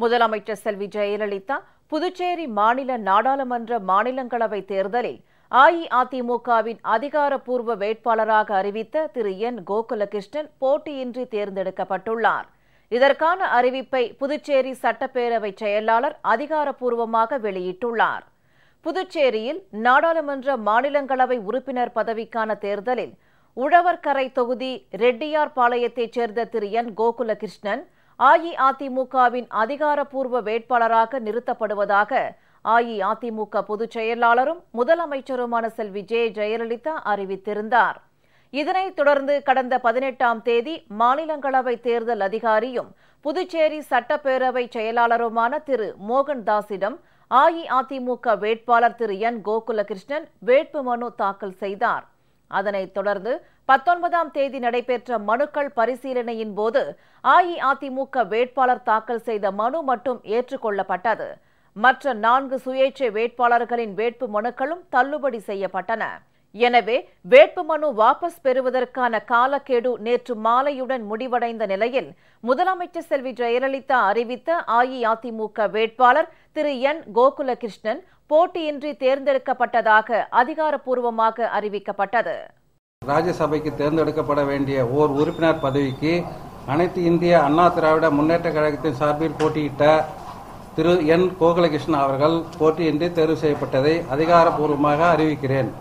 முதலமைச்சர் செல்வி ஜெயலலிதா புதுச்சேரி மாநில நாடாளுமன்ற மாநிலங்களவை தேர்தலில் அஇஅதிமுகவின் அதிகாரப்பூர்வ வேட்பாளராக அறிவித்த திரு என் கோகுலகிருஷ்ணன் போட்டியின்றி தேர்ந்தெடுக்கப்பட்டுள்ளார். இதற்கான அறிவிப்பை புதுச்சேரி சட்டப்பேரவை செயலாளர் அதிகாரப்பூர்வமாக வெளியிட்டுள்ளார். புதுச்சேரியில் நாடாளுமன்ற மாநிலங்களவை உறுப்பினர் பதவிக்கான தேர்தலில் உழவர்கரை தொகுதி ரெட்டியார்பாளையத்தைச் சேர்ந்த திரு என் கோகுலகிருஷ்ணன் அஇஅதிமுகவின் அதிகாரப்பூர்வ வேட்பாளராக நிறுத்தப்படுவதாக அஇஅதிமுக பொதுச் செயலாளரும் முதலமைச்சருமான செல்வி ஜெயலலிதா அறிவித்திருந்தார். இதனைத் தொடர்ந்து கடந்த 18ஆம் தேதி மாநிலங்களவை தேர்தல் அதிகாரியும் புதுச்சேரி சட்டப்பேரவை செயலாளருமான திரு மோகன்தாஸிடம் அஇஅதிமுக வேட்பாளர் திரு என் கோகுலகிருஷ்ணன் வேட்புமனு தாக்கல் செய்தார். அதனைத் தொடர்ந்து 19ஆம் தேதி நடைபெற்ற மனுக்கள் பரிசீலனையின் போது அஇஅதிமுக வேட்பாளர் தாக்கல் செய்த மனு மட்டும் ஏற்றுக்கொள்ளப்பட்டது. மற்ற 4 சுயேட்சை வேட்பாளர்களின் வேட்பு மனுக்களும் தள்ளுபடி செய்யப்பட்டன. எனவே வேட்புமனு வாபஸ் பெறுவதற்கான காலக்கெடு நேற்று மாலையுடன் முடிவடைந்த நிலையில் முதலமைச்சர் செல்வி ஜெயலலிதா அறிவித்த அஇஅதிமுக வேட்பாளர் திரு என் கோகுலகிருஷ்ணன் போட்டியின்றி தேர்ந்தெடுக்கப்பட்டதாக அதிகாரப்பூர்வமாக அறிவிக்கப்பட்டது. ராஜ்யசபைக்கு தேர்ந்தெடுக்கப்பட வேண்டிய ஓர் உறுப்பினர் பதவிக்கு அனைத்து இந்திய அண்ணா திராவிட முன்னேற்ற கழகத்தின் சார்பில் போட்டியிட்ட திரு என் கோகுலகிருஷ்ணன் அவர்கள் போட்டியின்றி தேர்வு செய்யப்பட்டதை அதிகாரப்பூர்வமாக அறிவிக்கிறேன்.